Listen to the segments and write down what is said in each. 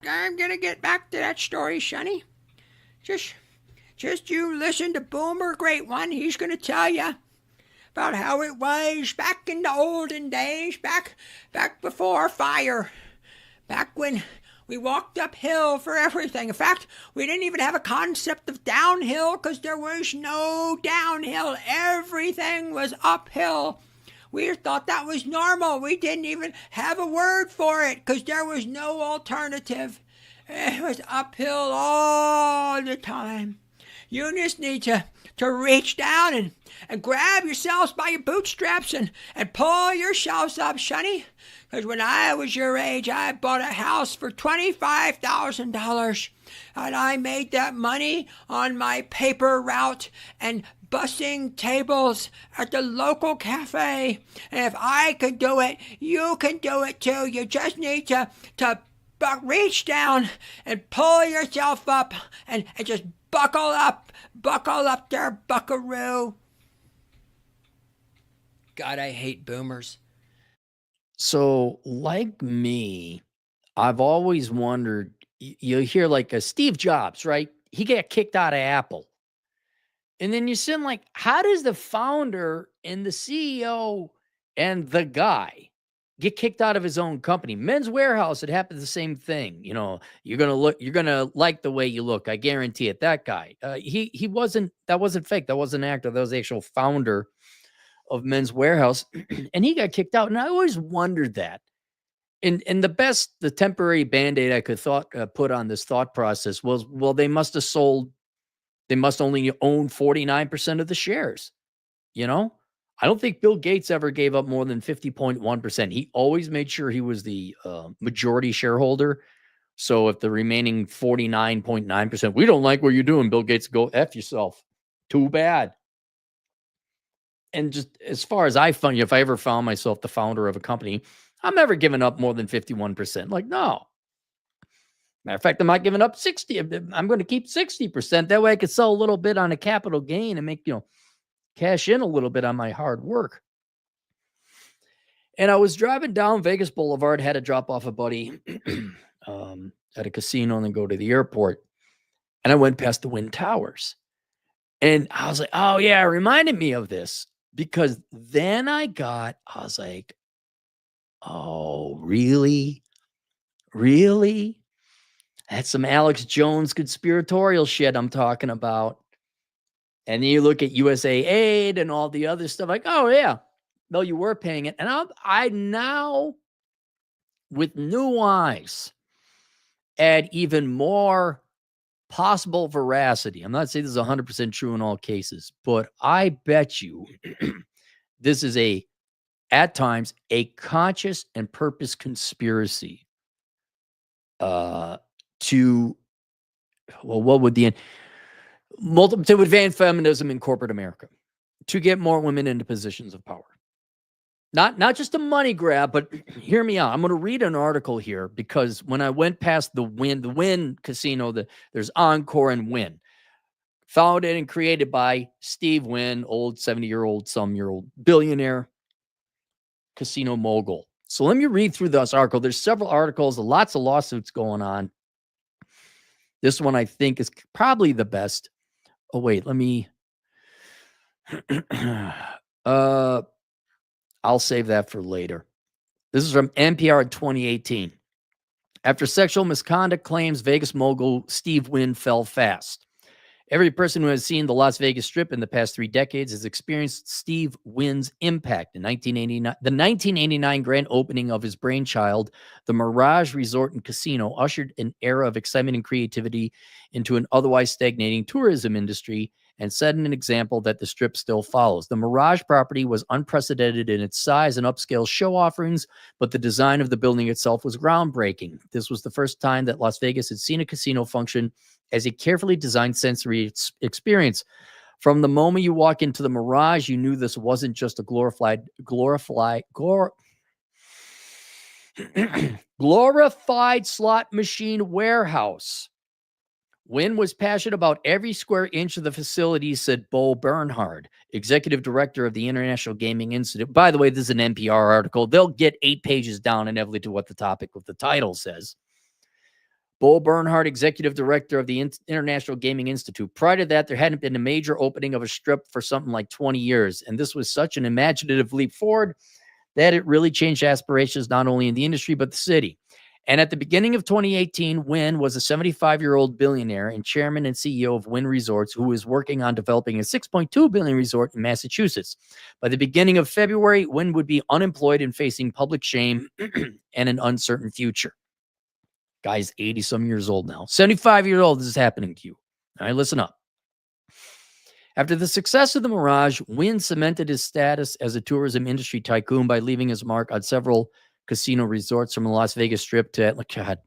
I'm gonna get back to that story, Sonny. Just, just you listen to Boomer, great one. He's gonna tell you about how it was back in the olden days, back before fire, back when we walked uphill for everything. In fact, we didn't even have a concept of downhill because there was no downhill. Everything was uphill. We thought that was normal. We didn't even have a word for it because there was no alternative. It was uphill all the time. You just need to reach down and grab yourselves by your bootstraps and pull yourselves up, Sonny. Because when I was your age, I bought a house for $25,000. And I made that money on my paper route and bussing tables at the local cafe. And if I could do it, you can do it too. You just need to reach down and pull yourself up and just buckle up there, buckaroo. God, I hate boomers. So, like me, I've always wondered, you hear like a Steve Jobs, right? He got kicked out of Apple. And then you sit like, how does the founder and the CEO and the guy get kicked out of his own company? Men's Warehouse, it happened the same thing. You know, you're gonna like the way you look. I guarantee it. That guy, he wasn't. That wasn't fake. That wasn't an actor. That was the actual founder of Men's Warehouse, and he got kicked out. And I always wondered that. And the temporary band-aid I could put on this thought process was, well, they must only own 49% of the shares. You know, I don't think Bill Gates ever gave up more than 50.1%. He always made sure he was the majority shareholder. So if the remaining 49.9%, we don't like what you're doing, Bill Gates, go F yourself. Too bad. And just as far as if I ever found myself the founder of a company, I'm never giving up more than 51%. Like, no. Matter of fact, I'm not giving up 60. I'm going to keep 60%. That way I could sell a little bit on a capital gain and make, cash in a little bit on my hard work. And I was driving down Vegas Boulevard, had to drop off a buddy at a casino and then go to the airport. And I went past the Wynn Towers. And I was like, oh, yeah, it reminded me of this. Because then I was like, oh, really? Really? That's some Alex Jones conspiratorial shit I'm talking about. And then you look at USA Aid and all the other stuff, like, oh, yeah. No, you were paying it. And I now, with new eyes, add even more possible veracity. I'm not saying this is 100% true in all cases, but I bet you this is at times, a conscious and purpose conspiracy what would to advance feminism in corporate America, to get more women into positions of power. Not just a money grab, but hear me out. I'm going to read an article here because when I went past the Wynn casino, there's Encore and Wynn, founded and created by Steve Wynn, old 70-year-old billionaire casino mogul. So let me read through this article. There's several articles, lots of lawsuits going on. This one I think is probably the best. Oh, wait, let me. I'll save that for later. This is from NPR in 2018. After sexual misconduct claims, Vegas mogul Steve Wynn fell fast. Every person who has seen the Las Vegas Strip in the past 3 decades has experienced Steve Wynn's impact. In 1989, the 1989 grand opening of his brainchild, the Mirage Resort and Casino, ushered an era of excitement and creativity into an otherwise stagnating tourism industry and set an example that the Strip still follows. The Mirage property was unprecedented in its size and upscale show offerings, but the design of the building itself was groundbreaking. This was the first time that Las Vegas had seen a casino function as a carefully designed sensory experience. From the moment you walk into the Mirage, you knew this wasn't just a glorified slot machine warehouse. Wynn was passionate about every square inch of the facility, said Bo Bernhard, executive director of the International Gaming Institute. By the way, this is an NPR article. They'll get 8 pages down inevitably to what the topic of the title says. Bo Bernhardt, executive director of the International Gaming Institute. Prior to that, there hadn't been a major opening of a strip for something like 20 years. And this was such an imaginative leap forward that it really changed aspirations not only in the industry, but the city. And at the beginning of 2018, Wynn was a 75-year-old billionaire and chairman and CEO of Wynn Resorts, who was working on developing a $6.2 billion resort in Massachusetts. By the beginning of February, Wynn would be unemployed and facing public shame and an uncertain future. Guy's 80-some years old now. 75 years old, this is happening to you. All right, listen up. After the success of the Mirage, Wynn cemented his status as a tourism industry tycoon by leaving his mark on several casino resorts from the Las Vegas Strip to God.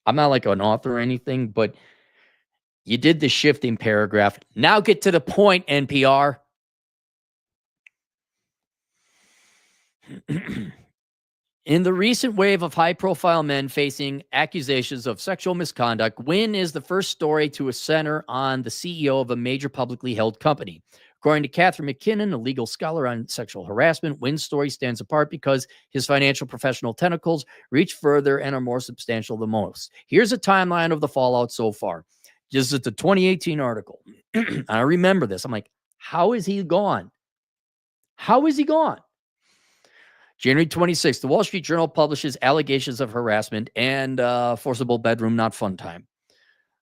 I'm not like an author or anything, but you did the shifting paragraph. Now get to the point, NPR. In the recent wave of high-profile men facing accusations of sexual misconduct, Wynn is the first story to center on the CEO of a major publicly held company. According to Catherine McKinnon, a legal scholar on sexual harassment, Wynn's story stands apart because his financial professional tentacles reach further and are more substantial than most. Here's a timeline of the fallout so far. This is the 2018 article. I remember this. I'm like, how is he gone? How is he gone? January 26th, the Wall Street Journal publishes allegations of harassment and forcible bedroom not fun time.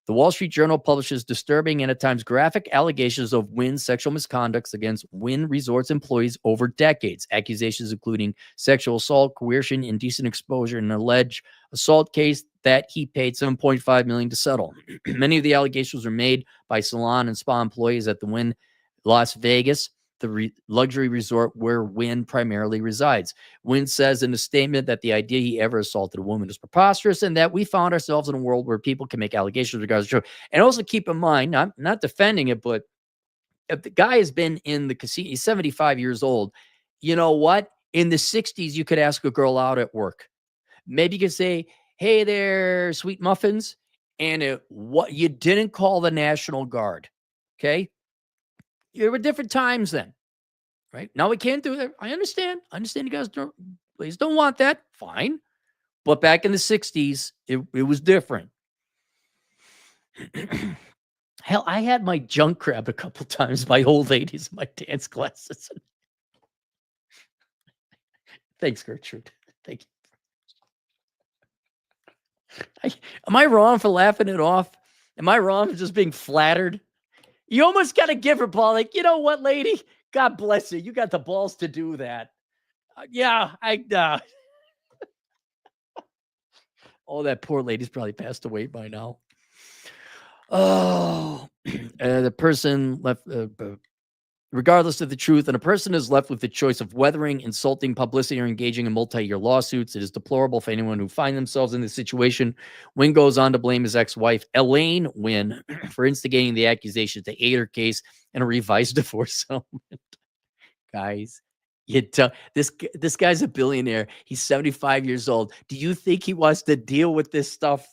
The Wall Street Journal publishes disturbing and at times graphic allegations of Wynn's sexual misconducts against Wynn Resorts employees over decades. Accusations including sexual assault, coercion, indecent exposure, and an alleged assault case that he paid $7.5 million to settle. Many of the allegations were made by salon and spa employees at the Wynn Las Vegas, the luxury resort where Wynn primarily resides. Wynn says in a statement that the idea he ever assaulted a woman is preposterous and that we found ourselves in a world where people can make allegations regardless of truth. And also keep in mind, I'm not defending it, but if the guy has been in the casino, he's 75 years old. You know what? In the 60s, you could ask a girl out at work. Maybe you could say, hey there, sweet muffins. And what you didn't call the National Guard. Okay. There were different times then, right? Now we can't do that. I understand. You guys don't want that. Fine. But back in the 60s, it was different. Hell, I had my junk grabbed a couple times by old ladies in my dance classes. Thanks, Gertrude. Thank you. Am I wrong for laughing it off? Am I wrong for just being flattered? You almost got to give her, Paul. Like, you know what, lady? God bless you. You got the balls to do that. Oh, that poor lady's probably passed away by now. Oh, the person left, regardless of the truth, and a person is left with the choice of weathering insulting publicity or engaging in multi-year lawsuits. It is deplorable for anyone who find themselves in this situation. Wynn goes on to blame his ex-wife, Elaine Wynn, for instigating the accusation to aid her case in a revised divorce settlement. Guys, this guy's a billionaire. He's 75 years old. Do you think he wants to deal with this stuff?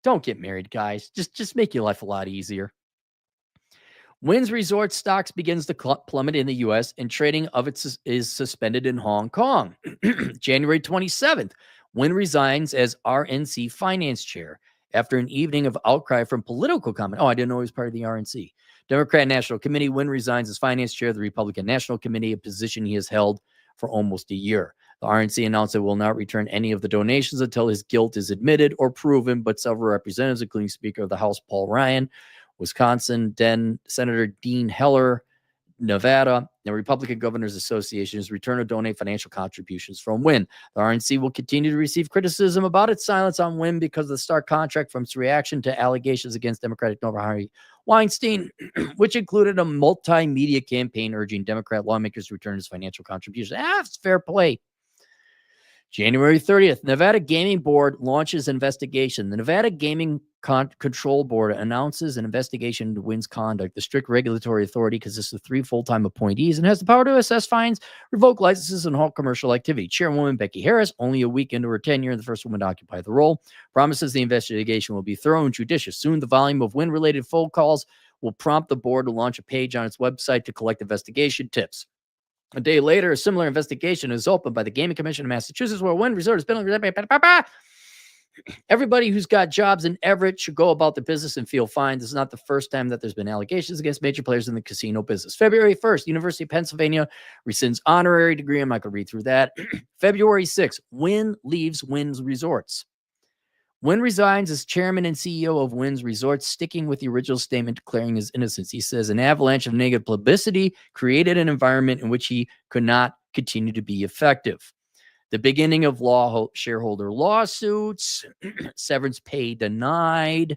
Don't get married, guys. Just make your life a lot easier. Wynn's resort stocks begins to plummet in the U.S. and trading of it is suspended in Hong Kong. January 27th, Wynn resigns as RNC finance chair after an evening of outcry from political comment. Oh, I didn't know he was part of the RNC. Democrat National Committee, Wynn resigns as finance chair of the Republican National Committee, a position he has held for almost a year. The RNC announced it will not return any of the donations until his guilt is admitted or proven, but several representatives, including Speaker of the House Paul Ryan, Wisconsin, Senator Dean Heller, Nevada, the Republican Governors Association has returned to donate financial contributions from Wynn. The RNC will continue to receive criticism about its silence on Wynn because of the stark contrast from its reaction to allegations against Democratic Governor Harvey Weinstein, which included a multimedia campaign urging Democrat lawmakers to return his financial contributions. It's fair play. January 30th, Nevada Gaming Board launches investigation. The Nevada Gaming Control Board announces an investigation into Wynn's conduct. The strict regulatory authority consists of 3 full-time appointees and has the power to assess fines, revoke licenses, and halt commercial activity. Chairwoman Becky Harris, only a week into her tenure, the first woman to occupy the role, promises the investigation will be thorough and judicious. Soon, the volume of Wynn-related phone calls will prompt the board to launch a page on its website to collect investigation tips. A day later, a similar investigation is opened by the Gaming Commission of Massachusetts, where Wynn Resort has been. Everybody who's got jobs in Everett should go about the business and feel fine. This is not the first time that there's been allegations against major players in the casino business. February 1st, University of Pennsylvania rescinds honorary degree. I'm not going to read through that. February 6th, Wynn leaves Wynn's Resorts. Wynn resigns as chairman and CEO of Wynn's Resorts, sticking with the original statement declaring his innocence. He says an avalanche of negative publicity created an environment in which he could not continue to be effective. The beginning of shareholder lawsuits, severance pay denied.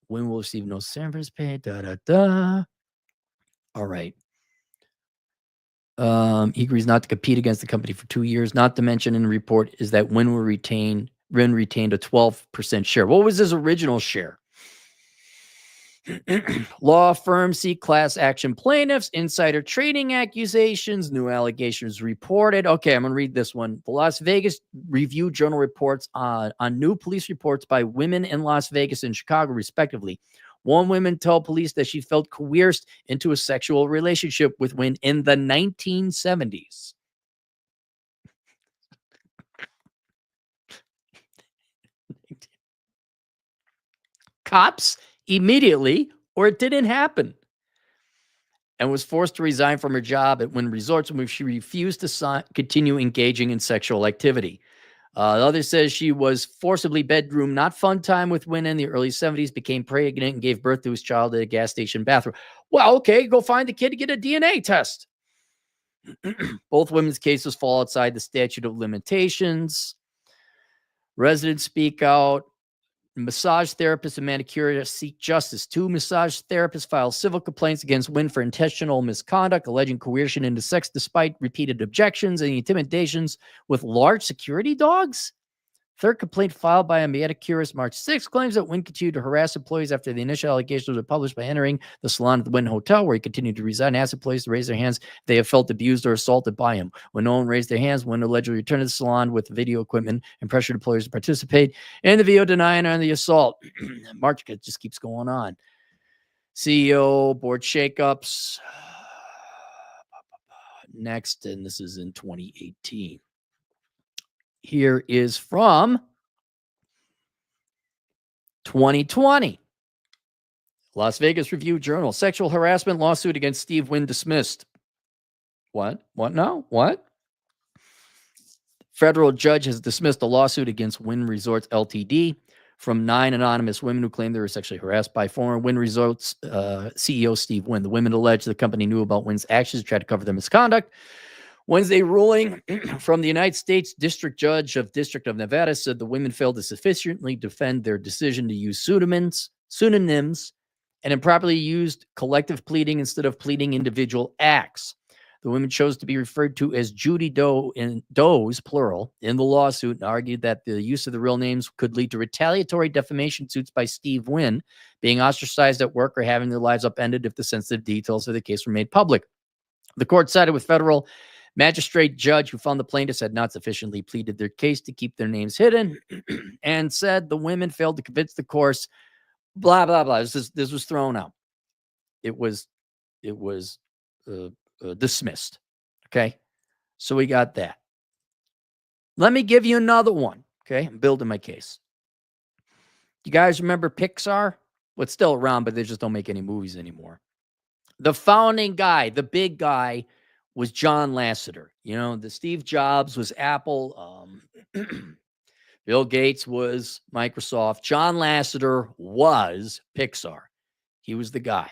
Wynn will receive no severance pay. All right. He agrees not to compete against the company for 2 years. Not to mention in the report is that Wynn retained a 12% share. What was his original share? Law firms seek class action plaintiffs, insider trading accusations, new allegations reported. Okay, I'm going to read this one. The Las Vegas Review-Journal reports on new police reports by women in Las Vegas and Chicago, respectively. One woman told police that she felt coerced into a sexual relationship with Wynn in the 1970s. Cops immediately, or it didn't happen, and was forced to resign from her job at Wynn Resorts when she refused to continue engaging in sexual activity. The other says she was forcibly bedroom, not fun time with Wynn in the early 70s, became pregnant and gave birth to his child at a gas station bathroom. Well, okay, go find the kid to get a DNA test. Both women's cases fall outside the statute of limitations. Residents speak out. Massage therapists and manicurists seek justice. 2 massage therapists filed civil complaints against Wynn for intentional misconduct, alleging coercion into sex despite repeated objections and intimidations with large security dogs. Third complaint filed by a manicurist March 6 claims that Wynn continued to harass employees after the initial allegations were published by entering the salon at the Wynn Hotel, where he continued to reside and asked employees to raise their hands if they have felt abused or assaulted by him. When no one raised their hands, Wynn allegedly returned to the salon with video equipment and pressured employees to participate in the video denying her the assault. March just keeps going on. CEO, board shakeups. Next, and this is in 2018. Here is from 2020. Las Vegas Review-Journal. Sexual harassment lawsuit against Steve Wynn dismissed. What? What now? What? Federal judge has dismissed a lawsuit against Wynn Resorts Ltd. from 9 anonymous women who claimed they were sexually harassed by former Wynn Resorts CEO Steve Wynn. The women alleged the company knew about Wynn's actions to try to cover their misconduct. Wednesday ruling from the United States District Judge of District of Nevada said the women failed to sufficiently defend their decision to use pseudonyms and improperly used collective pleading instead of pleading individual acts. The women chose to be referred to as Judy Doe, Does, plural, in the lawsuit, and argued that the use of the real names could lead to retaliatory defamation suits by Steve Wynn, being ostracized at work or having their lives upended if the sensitive details of the case were made public. The court sided with federal magistrate judge who found the plaintiffs had not sufficiently pleaded their case to keep their names hidden and said the women failed to convince the courts, blah, blah, blah. This was thrown out. It was dismissed. Okay. So we got that. Let me give you another one. Okay. I'm building my case. You guys remember Pixar? Well, it's still around, but they just don't make any movies anymore. The founding guy, the big guy, was John Lasseter. You know, the Steve Jobs was Apple. Bill Gates was Microsoft. John Lasseter was Pixar. He was the guy.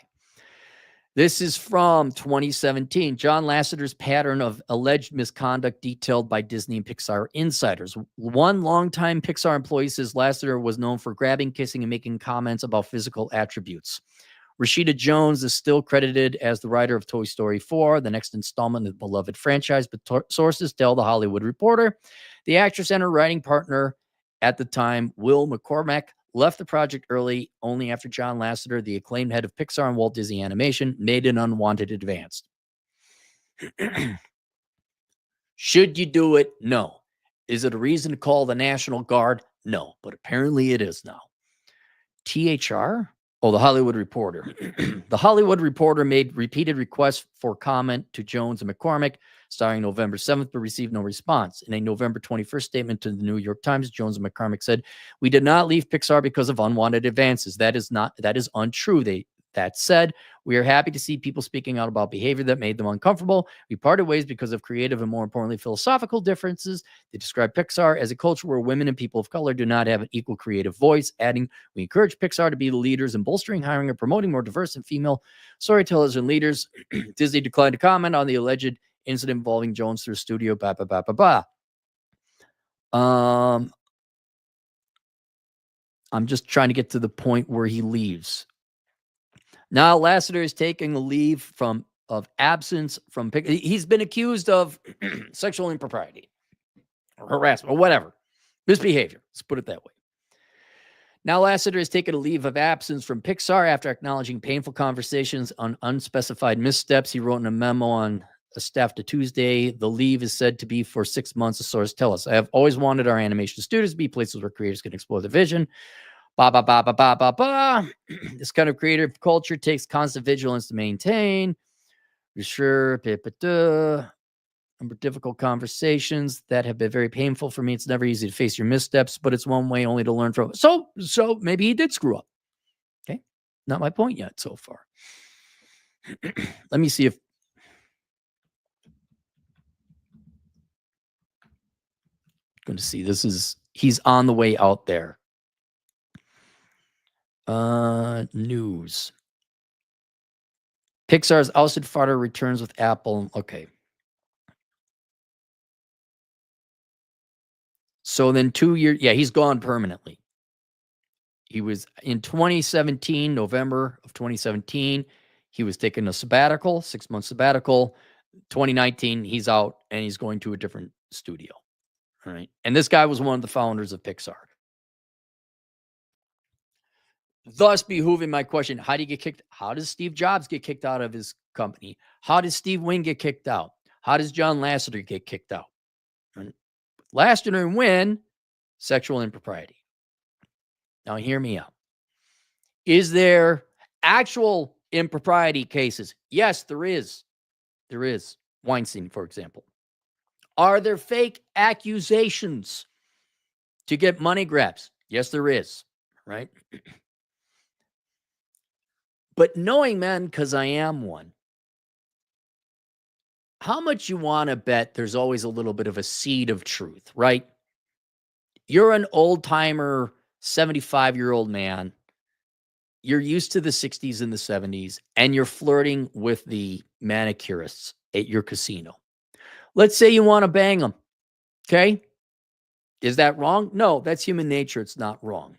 This is from 2017. John Lasseter's pattern of alleged misconduct detailed by Disney and Pixar insiders. One longtime Pixar employee says Lasseter was known for grabbing, kissing, and making comments about physical attributes. Rashida Jones is still credited as the writer of Toy Story 4, the next installment of the beloved franchise, but sources tell The Hollywood Reporter the actress and her writing partner at the time, Will McCormack, left the project early only after John Lasseter, the acclaimed head of Pixar and Walt Disney Animation, made an unwanted advance. Should you do it? No. Is it a reason to call the National Guard? No, but apparently it is now. THR? Oh, the Hollywood Reporter. The Hollywood Reporter made repeated requests for comment to Jones and McCormick starting November 7th, but received no response. In a November 21st statement to the New York Times, Jones and McCormick said, "We did not leave Pixar because of unwanted advances. That is untrue. That said, we are happy to see people speaking out about behavior that made them uncomfortable. We parted ways because of creative and, more importantly, philosophical differences. They describe Pixar as a culture where women and people of color do not have an equal creative voice," adding, "We encourage Pixar to be the leaders in bolstering, hiring, and promoting more diverse and female storytellers and leaders." Disney declined to comment on the alleged incident involving Jones through studio. Blah, blah, blah, blah, blah. I'm just trying to get to the point where he leaves. Now Lasseter is taking a leave of absence from. He's been accused of sexual impropriety, or harassment, or whatever, misbehavior. Let's put it that way. Now Lasseter has taken a leave of absence from Pixar after acknowledging painful conversations on unspecified missteps. He wrote in a memo on a staff to Tuesday. The leave is said to be for 6 months, a source tell us. "I have always wanted our animation studios to be places where creators can explore their vision. Ba, ba, ba, ba, ba, ba, ba. This kind of creative culture takes constant vigilance to maintain. Sure, number of difficult conversations that have been very painful for me. It's never easy to face your missteps, but it's one way only to learn from it." So maybe he did screw up. Okay. Not my point yet so far. Let me see if. Going to see. He's on the way out there. News. Pixar's ousted father returns with Apple. Okay. So then 2 years. Yeah, he's gone permanently. He was in 2017, November of 2017. He was taking a sabbatical, 6-month sabbatical. 2019, he's out and he's going to a different studio. All right. And this guy was one of the founders of Pixar. Thus behooving my question, how do you get kicked? How does Steve Jobs get kicked out of his company? How does Steve Wynn get kicked out? How does John Lasseter get kicked out? Right? Lasseter and Wynn, sexual impropriety. Now hear me out. Is there actual impropriety cases? Yes, there is. There is. Weinstein, for example. Are there fake accusations to get money grabs? Yes, there is. Right? But knowing men, because I am one, how much you want to bet there's always a little bit of a seed of truth, right? You're an old-timer, 75-year-old man. You're used to the 60s and the 70s, and you're flirting with the manicurists at your casino. Let's say you want to bang them, okay? Is that wrong? No, that's human nature. It's not wrong.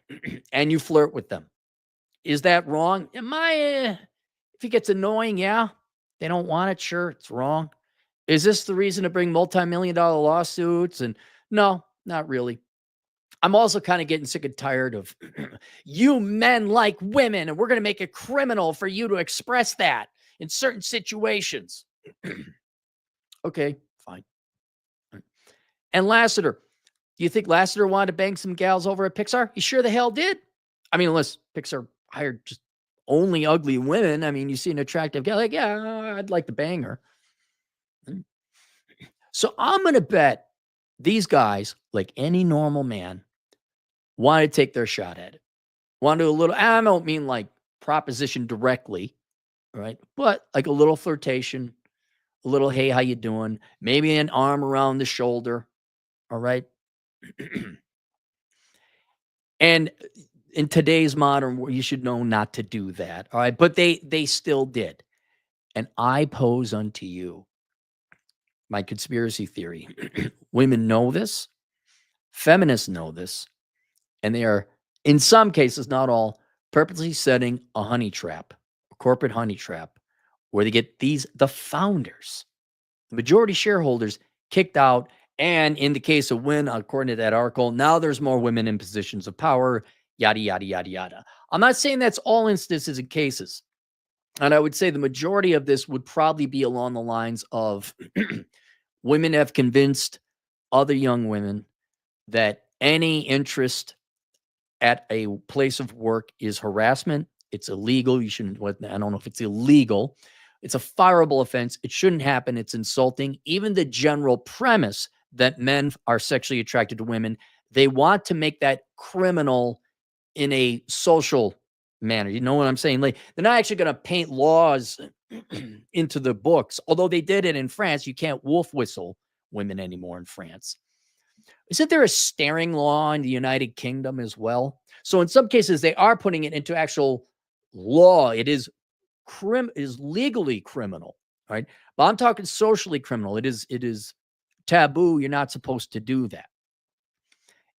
And you flirt with them. Is that wrong? If it gets annoying, yeah. They don't want it, sure, it's wrong. Is this the reason to bring multi-million-dollar lawsuits? And no, not really. I'm also kind of getting sick and tired of you men like women, and we're going to make it criminal for you to express that in certain situations. Okay, fine. And Lasseter, do you think Lasseter wanted to bang some gals over at Pixar? He sure the hell did. I mean, unless Pixar hired just only ugly women. I mean, you see an attractive gal, like, yeah, I'd like to bang her. So I'm going to bet these guys, like any normal man, want to take their shot at it. Want to do a little, I don't mean like proposition directly, right? But like a little flirtation, a little, hey, how you doing? Maybe an arm around the shoulder, all right? And in today's modern world, you should know not to do that, all right? But they still did. And I pose unto you my conspiracy theory. Women know this. Feminists know this. And they are, in some cases, not all, purposely setting a honey trap, a corporate honey trap, where they get the founders, the majority shareholders, kicked out. And in the case of Wynn, according to that article, now there's more women in positions of power, yada, yada, yada, yada. I'm not saying that's all instances and cases. And I would say the majority of this would probably be along the lines of women have convinced other young women that any interest at a place of work is harassment It's illegal. You shouldn't, I don't know if it's illegal. It's a fireable offense. It shouldn't happen. It's insulting. Even the general premise that men are sexually attracted to women, they want to make that criminal in a social manner. You know what I'm saying? Like, they're not actually going to paint laws into the books, although they did it in France. You can't wolf whistle women anymore in France. Isn't there a staring law in the United Kingdom as well? So in some cases, they are putting it into actual law. It is legally criminal, right? But I'm talking socially criminal. It is taboo. You're not supposed to do that.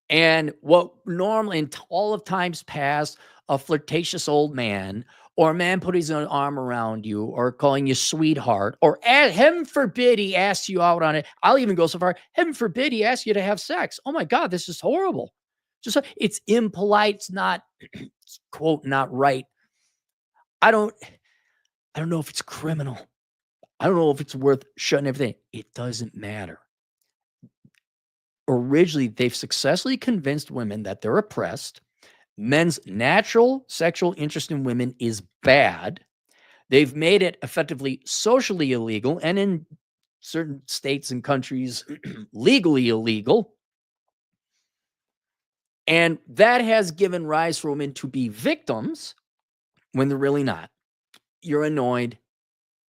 And what normally in all of times past, a flirtatious old man or a man putting his arm around you or calling you sweetheart, or heaven forbid he asks you out on it. I'll even go so far, heaven forbid he asks you to have sex. Oh my God, this is horrible. Just, it's impolite. It's not, quote, not right. I don't know if it's criminal. I don't know if it's worth shutting everything. It doesn't matter. Originally, they've successfully convinced women that they're oppressed. Men's natural sexual interest in women is bad. They've made it effectively socially illegal, and in certain states and countries, legally illegal. And that has given rise for women to be victims when they're really not. You're annoyed.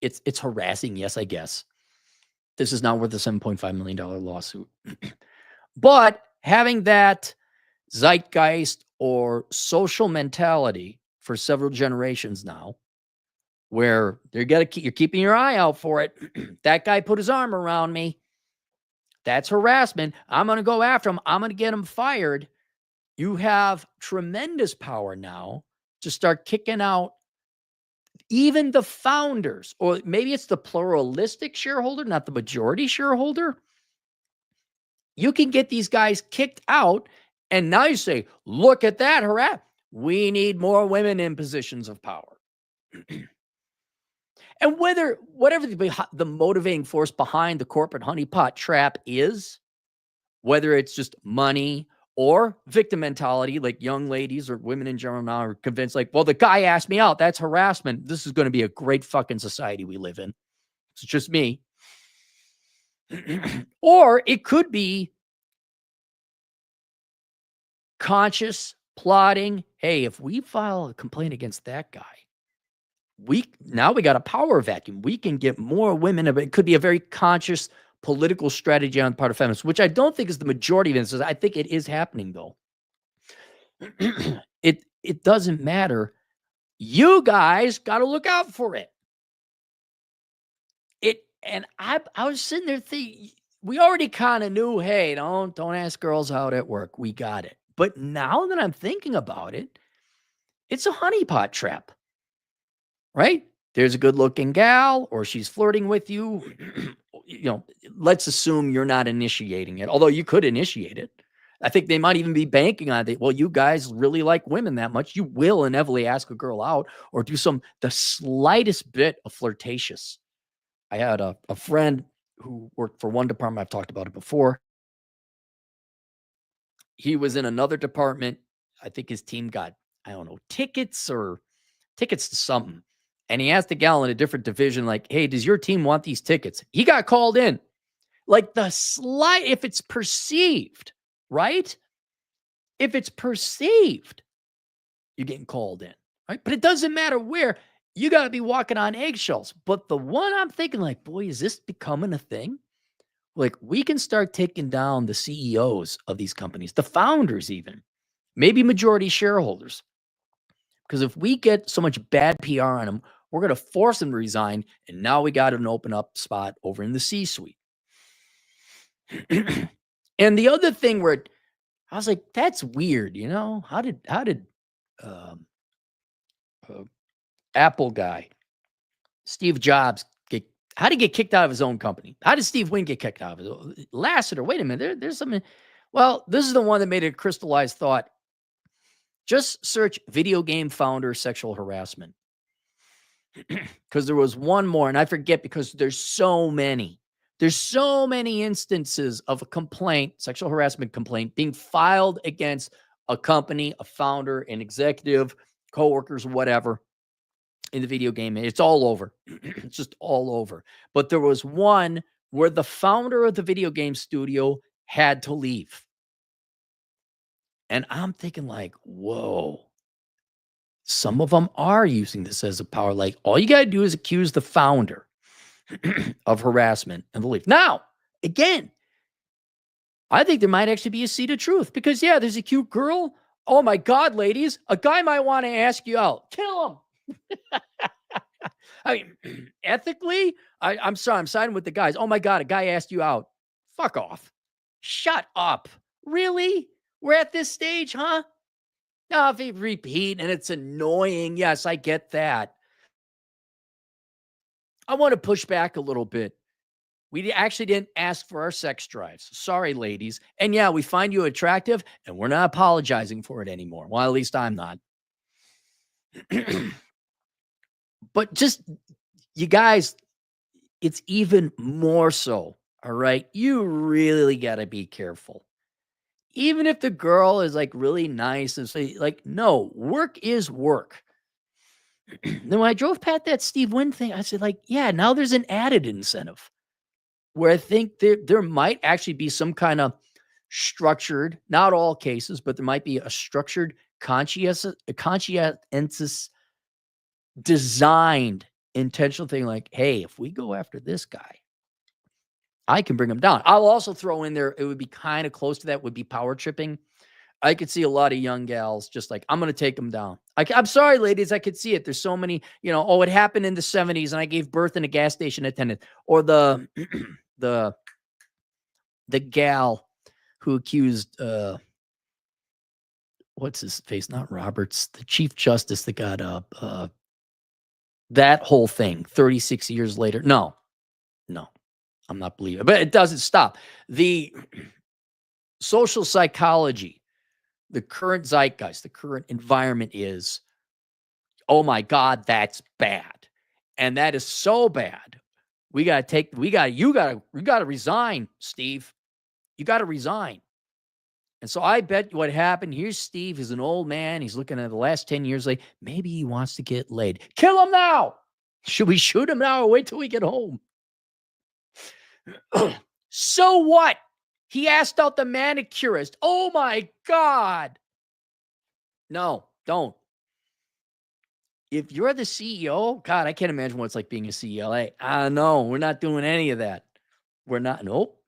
It's harassing. Yes, I guess. This is not worth a $7.5 million lawsuit. But having that zeitgeist or social mentality for several generations now, where you're keeping your eye out for it. That guy put his arm around me. That's harassment. I'm going to go after him. I'm going to get him fired. You have tremendous power now to start kicking out even the founders, or maybe it's the pluralistic shareholder, not the majority shareholder. You can get these guys kicked out. And now you say, look at that, hurrah. We need more women in positions of power. And whatever the motivating force behind the corporate honeypot trap is, whether it's just money or victim mentality, like young ladies or women in general now are convinced, like, well, the guy asked me out. That's harassment. This is going to be a great fucking society we live in. It's just me. Or it could be conscious plotting. Hey, if we file a complaint against that guy, we got a power vacuum. We can get more women. It could be a very conscious political strategy on the part of feminists, which I don't think is the majority of instances. I think it is happening, though. It doesn't matter. You guys got to look out for it. And I was sitting there thinking, we already kind of knew, hey, don't ask girls out at work. We got it. But now that I'm thinking about it, it's a honeypot trap, right? There's a good-looking gal, or she's flirting with you. Let's assume you're not initiating it, although you could initiate it. I think they might even be banking on it. Well, you guys really like women that much. You will inevitably ask a girl out or do the slightest bit of flirtatious. I had a friend who worked for one department. I've talked about it before. He was in another department. I think his team got, I don't know, tickets to something. And he asked the gal in a different division, like, hey, does your team want these tickets? He got called in. Like if it's perceived, right? If it's perceived, you're getting called in, right? But it doesn't matter where. You got to be walking on eggshells. But the one I'm thinking, like, boy, is this becoming a thing? Like, we can start taking down the CEOs of these companies, the founders even, maybe majority shareholders. Because if we get so much bad PR on them, we're going to force them to resign. And now we got an open up spot over in the C-suite. And the other thing where I was like, that's weird. How did Apple guy, Steve Jobs, how did he get kicked out of his own company? How did Steve Wynn get kicked out of his? Lasseter, wait a minute, there's something. Well, this is the one that made a crystallized thought. Just search video game founder sexual harassment. Because there was one more, and I forget because there's so many. There's so many instances of a complaint, sexual harassment complaint, being filed against a company, a founder, an executive, coworkers, whatever, in the video game. It's all over. It's just all over. But there was one where the founder of the video game studio had to leave. And I'm thinking like, whoa, some of them are using this as a power. Like all you got to do is accuse the founder of harassment and leave. Now, again, I think there might actually be a seed of truth because, yeah, there's a cute girl. Oh my God, ladies, a guy might want to ask you out. Kill him. I mean, ethically, I'm sorry, I'm siding with the guys. Oh my God, a guy asked you out. Fuck off. Shut up. Really? We're at this stage, huh? Now, if you repeat and it's annoying, yes, I get that. I want to push back a little bit. We actually didn't ask for our sex drives. Sorry, ladies. And yeah, we find you attractive and we're not apologizing for it anymore. Well, at least I'm not. But just, you guys, it's even more so. All right. You really got to be careful. Even if the girl is like really nice and say, like, no, work is work. Then when I drove past that Steve Wynn thing, I said, like, yeah, now there's an added incentive where I think there might actually be some kind of structured, not all cases, but there might be a structured, conscientious, designed, intentional thing like, hey, if we go after this guy, I can bring him down. I'll also throw in there, it would be kind of close to that, would be power tripping. I could see a lot of young gals just like, I'm going to take them down. I'm sorry, ladies. I could see it. There's so many, oh, it happened in the 70s and I gave birth in a gas station attendant. Or the gal who accused, what's his face? Not Roberts, the Chief Justice that got up. That whole thing 36 years later. No, I'm not believing it. But it doesn't stop. The social psychology, the current zeitgeist, the current environment is, oh my God, that's bad. And that is so bad. You got to resign, Steve. You got to resign. And so I bet what happened, here's Steve, he's an old man. He's looking at the last 10 years, like maybe he wants to get laid. Kill him now. Should we shoot him now or wait till we get home? So what? He asked out the manicurist. Oh my God. No, don't. If you're the CEO, God, I can't imagine what it's like being a CEO. No, we're not doing any of that. We're not. Nope,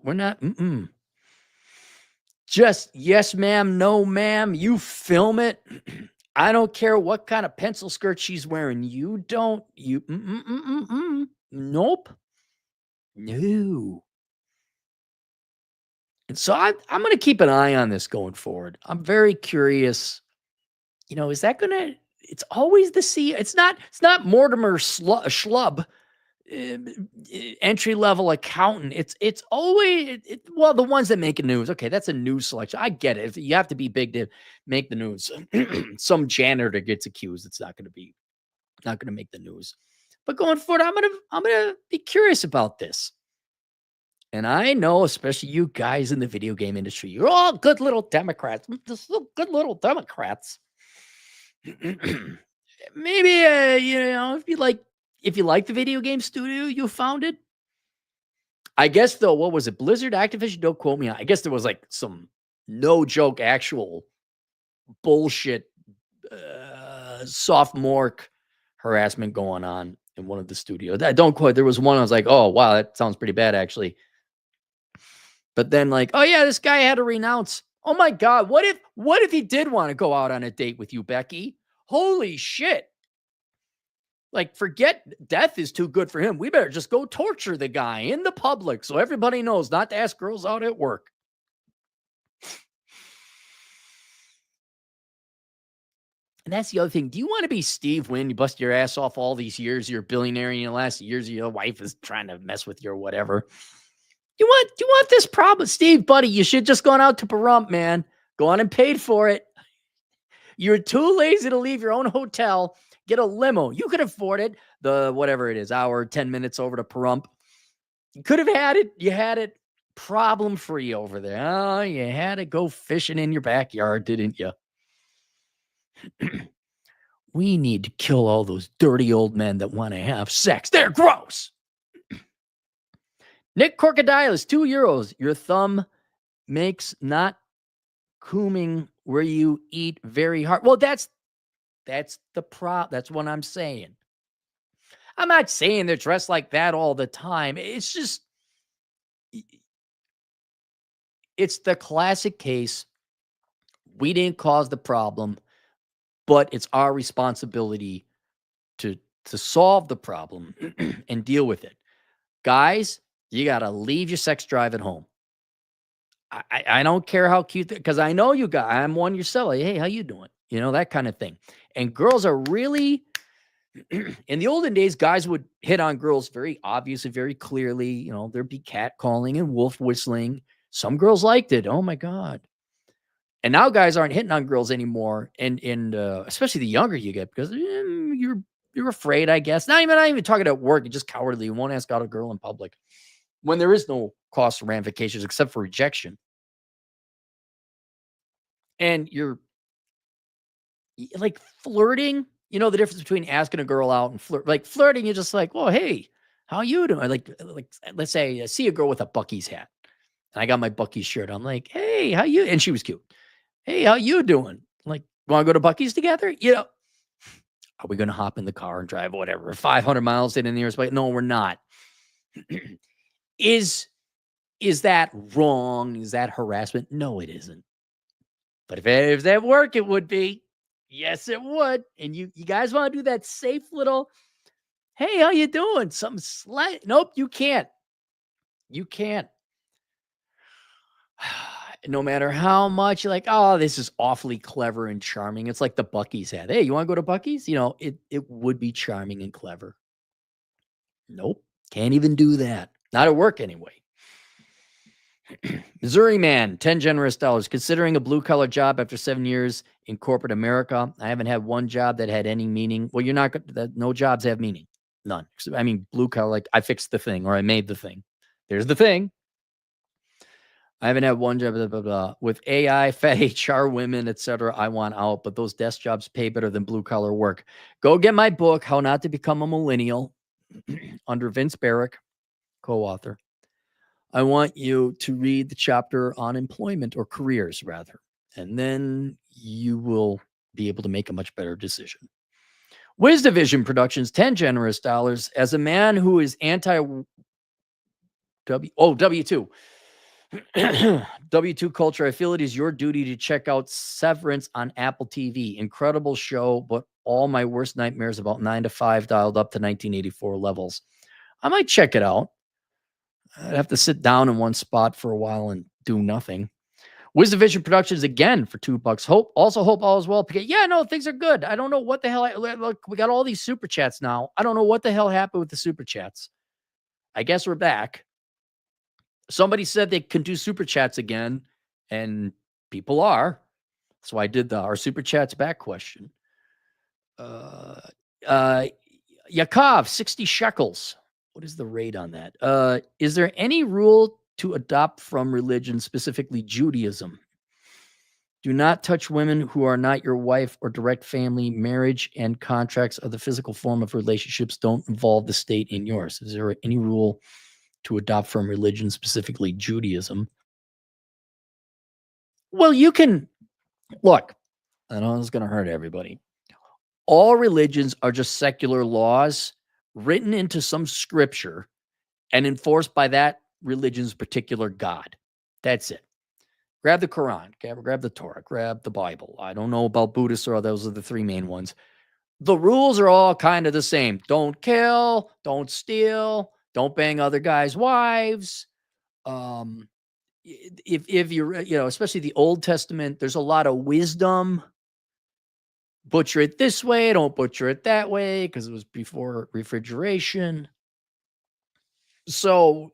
we're not. Just yes, ma'am, no, ma'am. You film it. I don't care what kind of pencil skirt she's wearing. You don't. Nope. No. And so I'm going to keep an eye on this going forward. I'm very curious. Is that going to? It's always the CEO. It's not Mortimer Schlub, entry level accountant. It's always well, the ones that make a news. Okay, that's a news selection. I get it. If you have to be big to make the news. Some janitor gets accused. It's not going to make the news. But going forward, I'm gonna be curious about this. And I know, especially you guys in the video game industry, you're all good little Democrats. Just good little Democrats. Maybe if you like the video game studio you founded. I guess though, what was it? Blizzard, Activision? Don't quote me on. I guess there was like some no joke, actual bullshit, sophomore harassment going on in one of the studios. Don't quote. There was one I was like, oh wow, that sounds pretty bad actually. But then like, oh yeah, this guy had to renounce. Oh my God, what if he did want to go out on a date with you, Becky? Holy shit. Like, forget death is too good for him. We better just go torture the guy in the public so everybody knows not to ask girls out at work. And that's the other thing. Do you want to be Steve Wynn? You bust your ass off all these years. You're a billionaire. And the last years your wife is trying to mess with you or whatever. Do you want this problem? Steve, buddy, you should just gone out to Pahrump, man. Go on and paid for it. You're too lazy to leave your own hotel. Get a limo. You could afford it. The whatever it is, hour, 10 minutes over to Pahrump. You could have had it. You had it problem free over there. Oh, you had to go fishing in your backyard, didn't you? We need to kill all those dirty old men that want to have sex. They're gross. Nick Crocodile is €2. Your thumb makes not cooming where you eat very hard. Well, that's the that's what I'm saying. I'm not saying they're dressed like that all the time. It's just, it's the classic case. We didn't cause the problem, but it's our responsibility to solve the problem and deal with it. Guys, you got to leave your sex drive at home. I don't care how cute, because I know you guys, I'm one yourself. Hey, how you doing? You know, that kind of thing. And girls are really, in the olden days, guys would hit on girls very obviously, very clearly. You know, there'd be cat calling and wolf whistling. Some girls liked it. Oh my God. And now guys aren't hitting on girls anymore. And especially the younger you get, because you're afraid, I guess. Not even talking at work. You're just cowardly. You won't ask out a girl in public when there is no cost or ramifications except for rejection. And you're like flirting, you know, the difference between asking a girl out and flirting, you're just like, well, hey, how you doing? Like, let's say I see a girl with a Bucky's hat and I got my Bucky's shirt. I'm like, hey, how you? And she was cute. Hey, how you doing? Like, want to go to Bucky's together? You know, are we going to hop in the car and drive whatever 500 miles in the nearest place? No, we're not. Is that wrong? Is that harassment? No, it isn't. But if that work, it would be. Yes, it would. And you guys want to do that safe little, hey, how you doing? Something slight. Nope, you can't. You can't. No matter how much you're like, oh, this is awfully clever and charming. It's like the Bucky's hat. Hey, you want to go to Bucky's? You know, it would be charming and clever. Nope. Can't even do that. Not at work anyway. Missouri man, 10 generous dollars. Considering a blue collar job after 7 years in corporate America, I haven't had one job that had any meaning. Well, you're not going. No jobs have meaning. None. I mean, blue collar, like I fixed the thing or I made the thing. There's the thing. I haven't had one job, blah, blah, blah. With AI, fat HR women, etc. I want out, but those desk jobs pay better than blue collar work. Go get my book, How Not to Become a Millennial, under Vince Barrick, co-author. I want you to read the chapter on employment or careers, rather, and then you will be able to make a much better decision. Wiz Division Productions, 10 generous dollars. As a man who is W2. W2 culture, I feel it is your duty to check out Severance on Apple TV. Incredible show, but all my worst nightmares about 9 to 5 dialed up to 1984 levels. I might check it out. I'd have to sit down in one spot for a while and do nothing. Wisdom Vision Productions again for $2. Hope all is well. Yeah, no, things are good. I don't know what the hell. Look, we got all these super chats now. I don't know what the hell happened with the super chats. I guess we're back. Somebody said they can do super chats again, and people are. So I did our super chats back question. Yakov, 60 shekels. What is the rate on that? Is there any rule to adopt from religion, specifically Judaism? Do not touch women who are not your wife or direct family. Marriage and contracts are the physical form of relationships. Don't involve the state in yours. Is there any rule to adopt from religion, specifically Judaism? Well, you can look. I know it's going to hurt everybody. All religions are just secular laws written into some scripture and enforced by that religion's particular God. That's it. Grab the Quran, grab the Torah, grab the Bible. I don't know about Buddhists, or those are the three main ones. The rules are all kind of the same. Don't kill, don't steal, don't bang other guys' wives. If you're, especially the Old Testament, there's a lot of wisdom. Butcher it this way, don't butcher it that way, because it was before refrigeration. So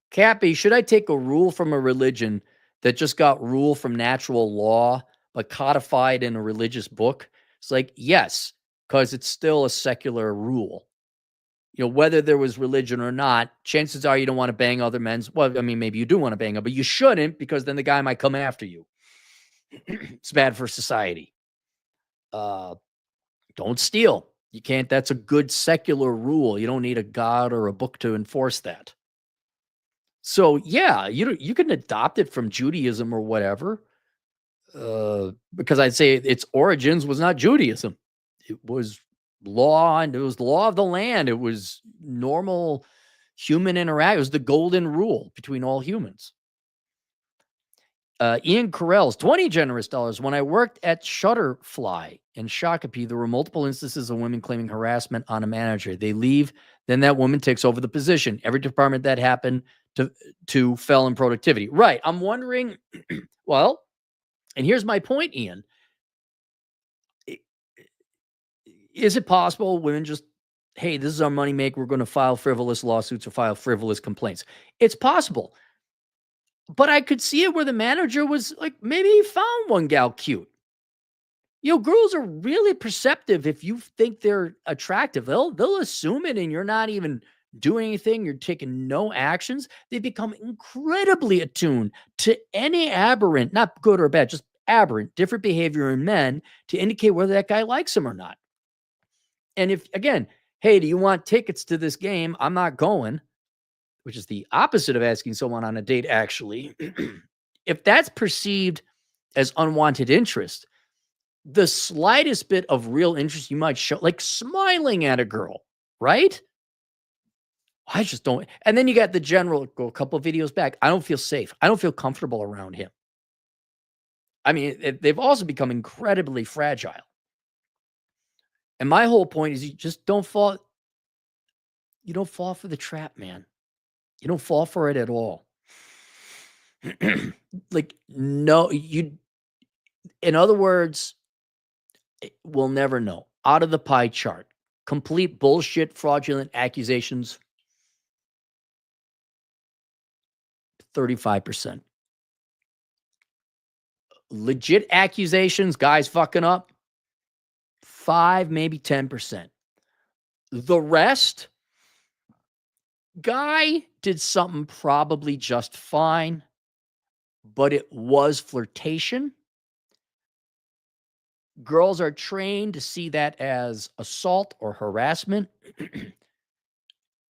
Cappy, should I take a rule from a religion that just got rule from natural law, but codified in a religious book? It's like, yes, because it's still a secular rule. Whether there was religion or not, chances are you don't want to bang other men's. Well, I mean, maybe you do want to bang them, but you shouldn't, because then the guy might come after you. It's bad for society. Don't steal. You can't. That's a good secular rule. You don't need a god or a book to enforce that. So yeah, you can adopt it from Judaism or whatever, because I'd say its origins was not Judaism. It was law, and it was the law of the land. It was normal human interaction. It was the golden rule between all humans. Ian Carell's $20 generous dollars. When I worked at Shutterfly and Shakopee, there were multiple instances of women claiming harassment on a manager. They leave, then that woman takes over the position. Every department that happened to fell in productivity. Right. I'm wondering, well, and here's my point, Ian. Is it possible women just, hey, this is our moneymaker, we're going to file frivolous lawsuits or file frivolous complaints? It's possible. But I could see it where the manager was like, maybe he found one gal cute. Girls are really perceptive. If you think they're attractive, they'll assume it, and you're not even doing anything. You're taking no actions. They become incredibly attuned to any aberrant, not good or bad, just aberrant, different behavior in men to indicate whether that guy likes them or not. And if, again, hey, do you want tickets to this game? I'm not going, which is the opposite of asking someone on a date, actually. If that's perceived as unwanted interest, the slightest bit of real interest you might show, like smiling at a girl, right? I just don't. And then you got the general, go a couple of videos back. I don't feel safe. I don't feel comfortable around him. I mean, they've also become incredibly fragile. And my whole point is you just don't fall. You don't fall for the trap, man. You don't fall for it at all. Like, no, in other words, we'll never know. Out of the pie chart, complete bullshit, fraudulent accusations, 35%. Legit accusations, guys fucking up, 5, maybe 10%. The rest, guy did something probably just fine, but it was flirtation. Girls are trained to see that as assault or harassment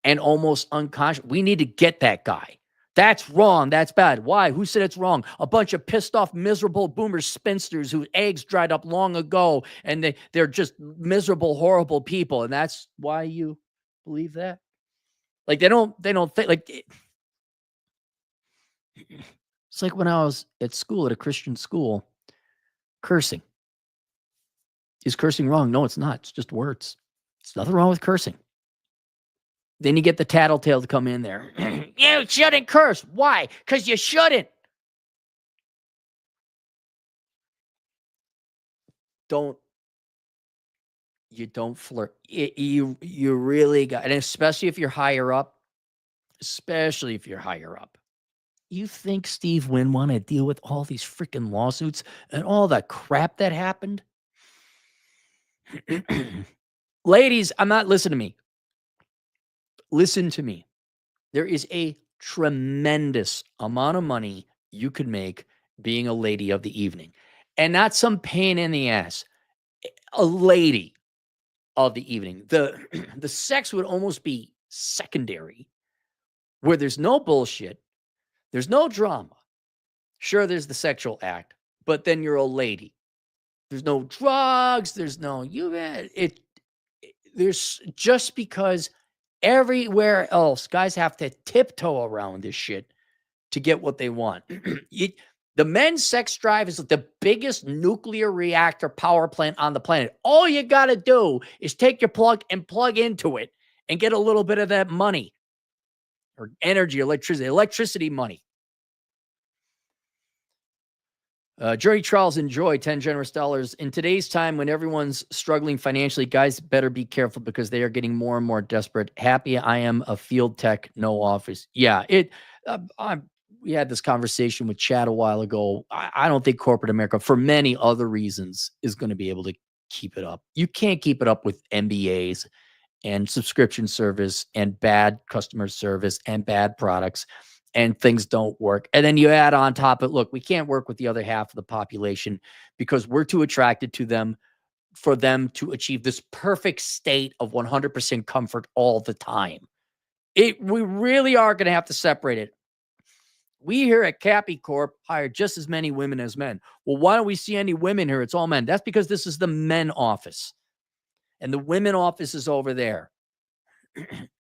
and almost unconscious. We need to get that guy. That's wrong. That's bad. Why? Who said it's wrong? A bunch of pissed off, miserable boomer spinsters whose eggs dried up long ago, and they're just miserable, horrible people. And that's why you believe that? Like, they don't think, like, it's like when I was at school, at a Christian school, cursing. Is cursing wrong? No, it's not. It's just words. There's nothing wrong with cursing. Then you get the tattletale to come in there. You shouldn't curse. Why? Because you shouldn't. You don't flirt. You really got, and especially if you're higher up, you think Steve Wynn want to deal with all these freaking lawsuits and all the crap that happened? Ladies, listen to me. Listen to me. There is a tremendous amount of money you could make being a lady of the evening, and not some pain in the ass. A lady of the evening. The sex would almost be secondary, where there's no bullshit, there's no drama. Sure, there's the sexual act, but then you're a lady. There's no drugs. There's no there's just because everywhere else, guys have to tiptoe around this shit to get what they want. The men's sex drive is the biggest nuclear reactor power plant on the planet. All you got to do is take your plug and plug into it and get a little bit of that money or energy, electricity money. Jury Charles enjoy 10 generous dollars. In today's time when everyone's struggling financially, guys better be careful because they are getting more and more desperate. Happy I am a field tech, no office. Yeah, we had this conversation with Chad a while ago. I don't think corporate America, for many other reasons, is going to be able to keep it up. You can't keep it up with MBAs and subscription service and bad customer service and bad products and things don't work. And then you add on top of it, look, we can't work with the other half of the population because we're too attracted to them for them to achieve this perfect state of 100% comfort all the time. We really are going to have to separate it. We here at Cappy Corp hire just as many women as men. Well, why don't we see any women here? It's all men. That's because this is the men office. And the women office is over there.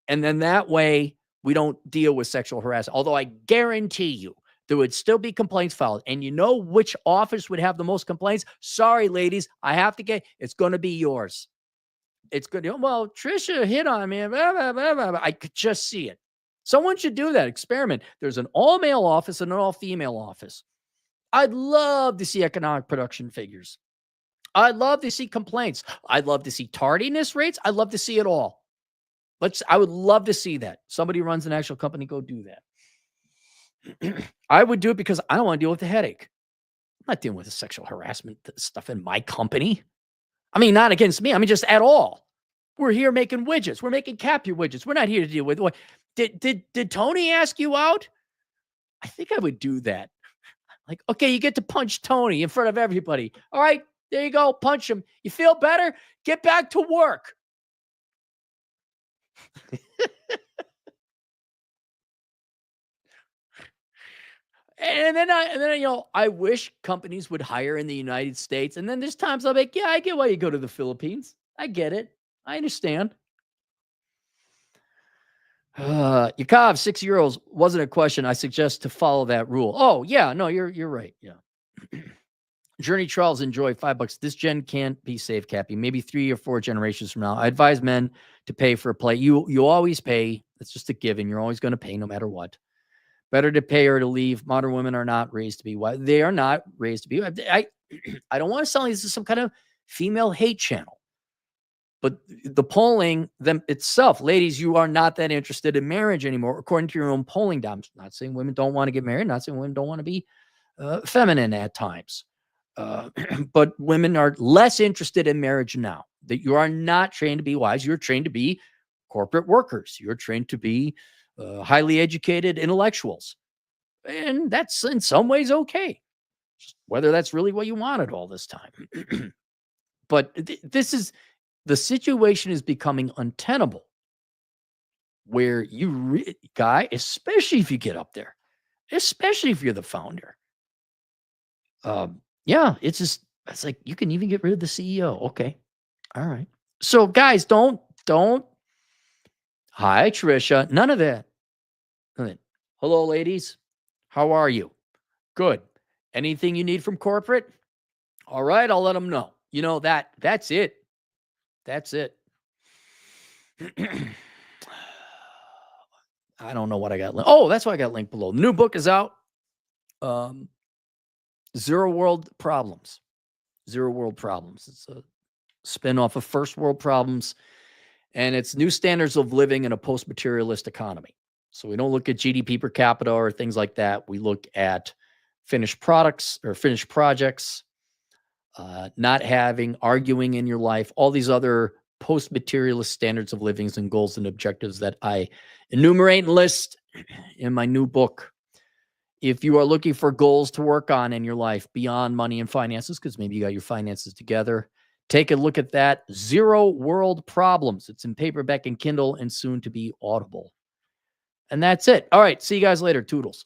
And then that way we don't deal with sexual harassment. Although I guarantee you there would still be complaints filed. And you know which office would have the most complaints? Sorry, ladies, I have to get, it's going to be yours. It's good. Well, Trisha hit on me. Blah, blah, blah, blah. I could just see it. Someone should do that experiment. There's an all-male office and an all-female office. I'd love to see economic production figures. I'd love to see complaints. I'd love to see tardiness rates. I'd love to see it all. I would love to see that. Somebody who runs an actual company, go do that. I would do it because I don't want to deal with the headache. I'm not dealing with the sexual harassment stuff in my company. I mean, not against me. I mean, just at all. We're here making widgets. We're making Cappy widgets. We're not here to deal with what. Did Tony ask you out? I think I would do that. Like, okay, you get to punch Tony in front of everybody. All right, there you go. Punch him. You feel better? Get back to work. And then, I wish companies would hire in the United States. And then there's times I'm like, yeah, I get why you go to the Philippines. I get it. I understand. Yakov, 6 euros wasn't a question. I suggest to follow that rule. Oh, yeah, no, you're right. Yeah. Journey Charles, enjoy $5. This gen can't be safe, Cappy. Maybe 3 or 4 generations from now. I advise men to pay for a play. You always pay. It's just a given. You're always going to pay no matter what. Better to pay or to leave. Modern women are not raised to be. They are not raised to be. I don't want to sound like this is some kind of female hate channel. But the polling them itself, ladies, you are not that interested in marriage anymore, according to your own polling data. I'm not saying women don't want to get married. Not saying women don't want to be feminine at times. But women are less interested in marriage now. That you are not trained to be wives. You're trained to be corporate workers. You're trained to be highly educated intellectuals. And that's in some ways okay. Whether that's really what you wanted all this time. But the situation is becoming untenable where guy, especially if you get up there, especially if you're the founder. Yeah, it's like you can even get rid of the CEO. Okay. All right. So guys, don't. Hi, Trisha. None of that. Hello, ladies. How are you? Good. Anything you need from corporate? All right, I'll let them know. That's it. That's it. I don't know what I got. Oh, that's why I got linked below. The new book is out. Zero World Problems. Zero World Problems. It's a spin-off of First World Problems, and it's new standards of living in a post-materialist economy. So we don't look at GDP per capita or things like that. We look at finished products or finished projects, not having arguing in your life, all these other post-materialist standards of livings and goals and objectives that I enumerate and list in my new book. If you are looking for goals to work on in your life beyond money and finances, because maybe you got your finances together, take a look at that. Zero World Problems. It's in paperback and Kindle and soon to be Audible. And that's it. All right. See you guys later. Toodles.